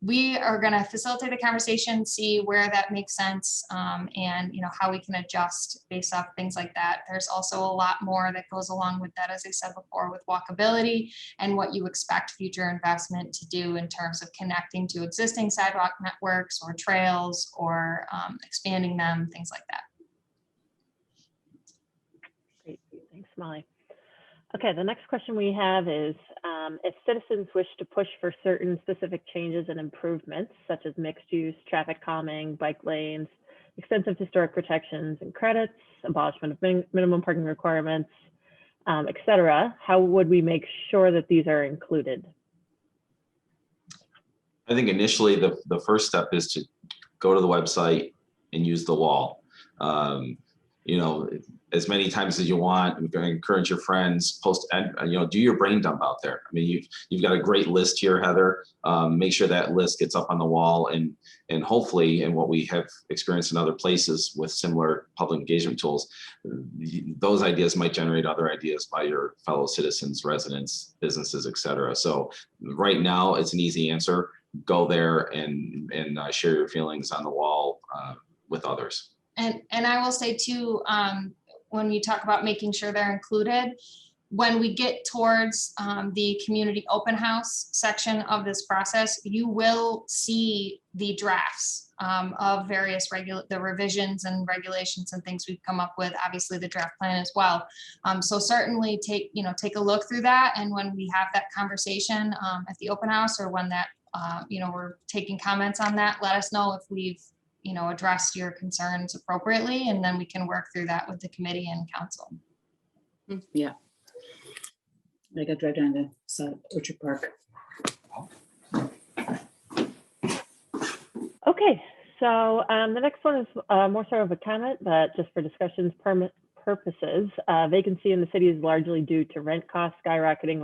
we are going to facilitate the conversation, see where that makes sense, and how we can adjust based off things like that. There's also a lot more that goes along with that, as I said before, with walkability and what you expect future investment to do in terms of connecting to existing sidewalk networks or trails, or expanding them, things like that. Great, thanks, Molly. Okay, the next question we have is, if citizens wish to push for certain specific changes and improvements, such as mixed use, traffic calming, bike lanes, extensive historic protections and credits, abolishment of minimum parking requirements, et cetera, how would we make sure that these are included? I think initially the first step is to go to the website and use the wall. As many times as you want. We're going to encourage your friends, post, and do your brain dump out there. I mean, you've got a great list here, Heather. Make sure that list gets up on the wall, and hopefully, and what we have experienced in other places with similar public engagement tools, those ideas might generate other ideas by your fellow citizens, residents, businesses, et cetera. So right now, it's an easy answer. Go there and share your feelings on the wall with others. And I will say too, when you talk about making sure they're included, when we get towards the community open house section of this process, you will see the drafts of various the revisions and regulations and things we've come up with, obviously the draft plan as well. So certainly take a look through that. And when we have that conversation at the open house, or when that, we're taking comments on that, let us know if we've, addressed your concerns appropriately, and then we can work through that with the committee and council. Yeah. I got drive down to South Orchard Park. Okay, so the next one is more sort of a comment, but just for discussion's purposes. Vacancy in the city is largely due to rent costs skyrocketing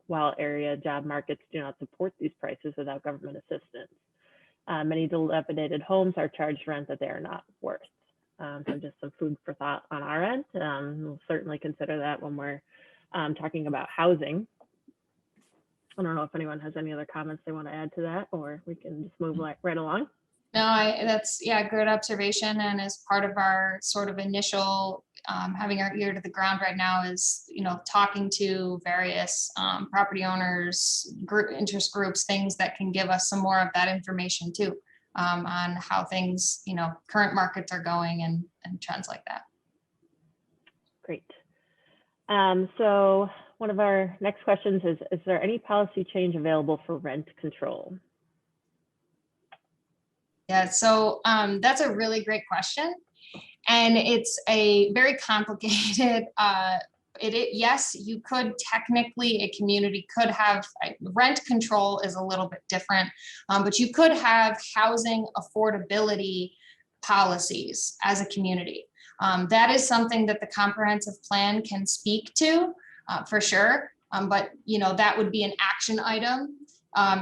while area job markets do not support these prices without government assistance. Many dilapidated homes are charged rent that they are not worth. So just some food for thought on our end. We'll certainly consider that when we're talking about housing. I don't know if anyone has any other comments they want to add to that, or we can just move right along. No, that's good observation. And as part of our sort of initial having our ear to the ground right now is, talking to various property owners, interest groups, things that can give us some more of that information too, on how things, current markets are going and trends like that. Great. So one of our next questions is there any policy change available for rent control? Yeah, so that's a really great question. And it's a very complicated, yes, you could technically, a community could have, rent control is a little bit different, but you could have housing affordability policies as a community. That is something that the comprehensive plan can speak to for sure. But, that would be an action item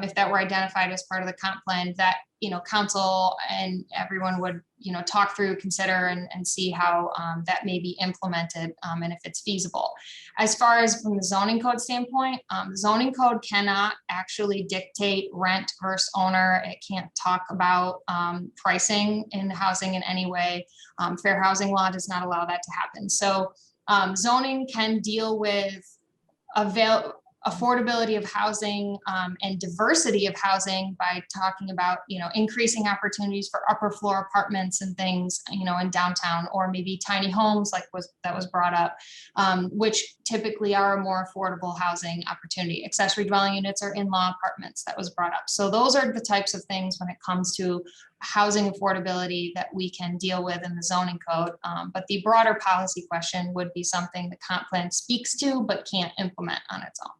if that were identified as part of the comp plan that, council and everyone would, talk through, consider, and see how that may be implemented and if it's feasible. As far as from the zoning code standpoint, the zoning code cannot actually dictate rent versus owner. It can't talk about pricing in housing in any way. Fair housing law does not allow that to happen. So zoning can deal with affordability of housing and diversity of housing by talking about, increasing opportunities for upper floor apartments and things, in downtown, or maybe tiny homes like that was brought up, which typically are a more affordable housing opportunity. Accessory dwelling units are in-law apartments, that was brought up. So those are the types of things when it comes to housing affordability that we can deal with in the zoning code. But the broader policy question would be something the comp plan speaks to, but can't implement on its own.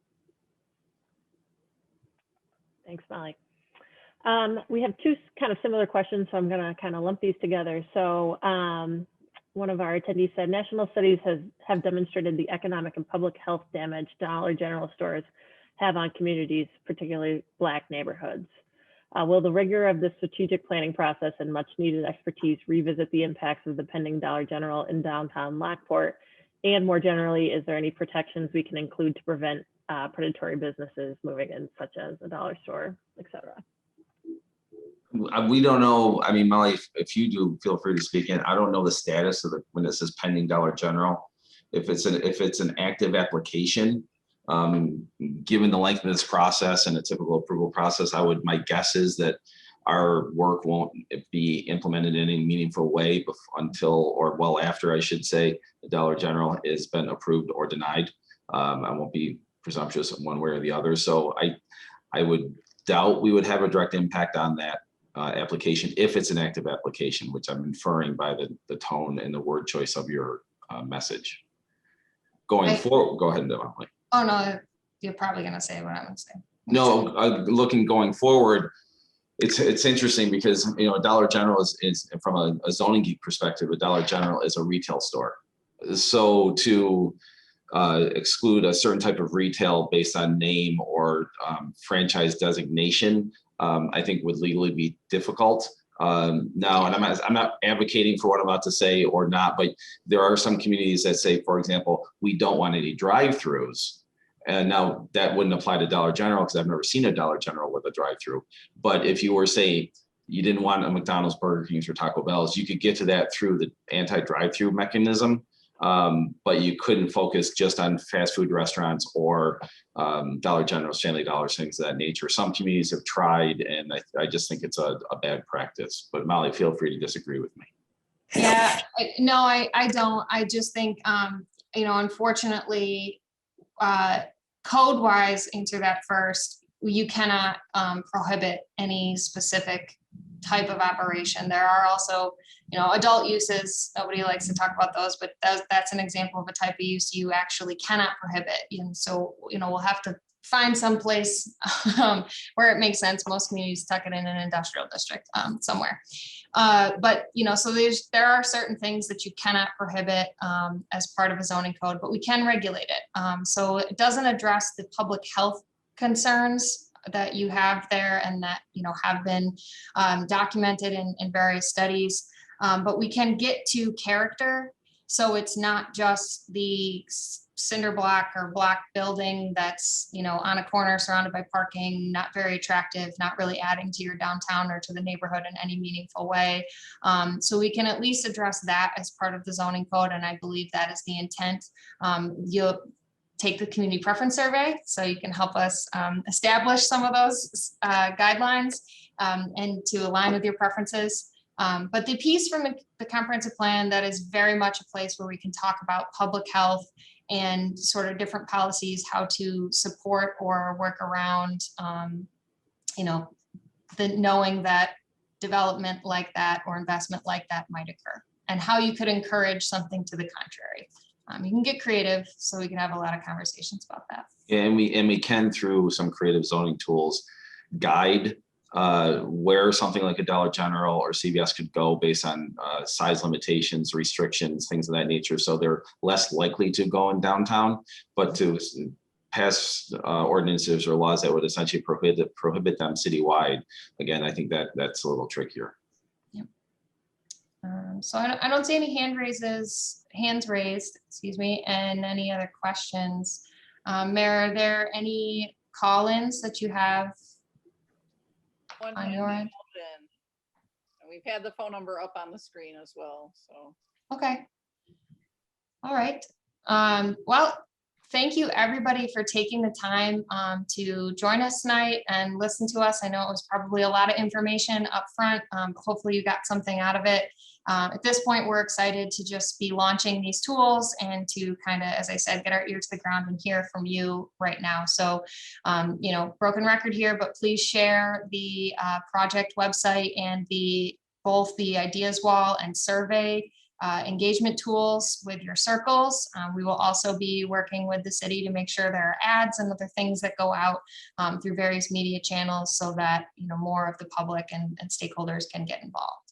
Thanks, Molly. We have two kind of similar questions, so I'm going to kind of lump these together. So one of our attendees said, national studies have demonstrated the economic and public health damage Dollar General stores have on communities, particularly Black neighborhoods. Will the rigor of the strategic planning process and much needed expertise revisit the impacts of the pending Dollar General in downtown Lockport? And more generally, is there any protections we can include to prevent predatory businesses moving in, such as a dollar store, et cetera? We don't know. I mean, Molly, if you do, feel free to speak in. I don't know the status of when it says pending Dollar General. If it's an active application, given the length of this process and a typical approval process, my guess is that our work won't be implemented in any meaningful way until, or well after, I should say, the Dollar General has been approved or denied. I won't be presumptuous one way or the other. So I would doubt we would have a direct impact on that application if it's an active application, which I'm inferring by the tone and the word choice of your message. Going forward, go ahead, Molly. Oh no, you're probably going to say what I'm going to say. No, going forward, it's interesting because a Dollar General is from a zoning geek perspective, a Dollar General is a retail store. So to exclude a certain type of retail based on name or franchise designation, I think would legally be difficult. Now, and I'm not advocating for what I'm about to say or not, but there are some communities that say, for example, we don't want any drive-throughs. And now that wouldn't apply to Dollar General because I've never seen a Dollar General with a drive-through. But if you were saying you didn't want a McDonald's, Burger King's, or Taco Bell's, you could get to that through the anti-drive-through mechanism. But you couldn't focus just on fast food restaurants or Dollar General, Stanley Dollars, things of that nature. Some communities have tried, and I just think it's a bad practice. But Molly, feel free to disagree with me. Yeah, no, I don't. I just think, unfortunately, code wise, answer that first, you cannot prohibit any specific type of operation. There are also, adult uses. Nobody likes to talk about those, but that's an example of a type of use you actually cannot prohibit. And so, we'll have to find some place where it makes sense. Most communities tuck it in an industrial district somewhere. But, so there are certain things that you cannot prohibit as part of a zoning code, but we can regulate it. So it doesn't address the public health concerns that you have there and that, have been documented in various studies. But we can get to character. So it's not just the cinder block or block building that's, on a corner surrounded by parking, not very attractive, not really adding to your downtown or to the neighborhood in any meaningful way. So we can at least address that as part of the zoning code. And I believe that is the intent. You'll take the community preference survey, so you can help us establish some of those guidelines and to align with your preferences. But the piece from the comprehensive plan that is very much a place where we can talk about public health and sort of different policies, how to support or work around, the knowing that development like that or investment like that might occur, and how you could encourage something to the contrary. You can get creative, so we can have a lot of conversations about that. Yeah, and we can, through some creative zoning tools, guide where something like a Dollar General or CVS could go based on size limitations, restrictions, things of that nature. So they're less likely to go in downtown, but to pass ordinances or laws that would essentially prohibit them citywide. Again, I think that's a little trickier. Yep. So I don't see any hands raised, excuse me, and any other questions. Mayor, are there any call-ins that you have on your end? And we've had the phone number up on the screen as well, so. Okay. All right. Well, thank you everybody for taking the time to join us tonight and listen to us. I know it was probably a lot of information up front, but hopefully you got something out of it. At this point, we're excited to just be launching these tools and to kind of, as I said, get our ear to the ground and hear from you right now. So, broken record here, but please share the project website and both the ideas wall and survey engagement tools with your circles. We will also be working with the city to make sure there are ads and other things that go out through various media channels so that more of the public and stakeholders can get involved.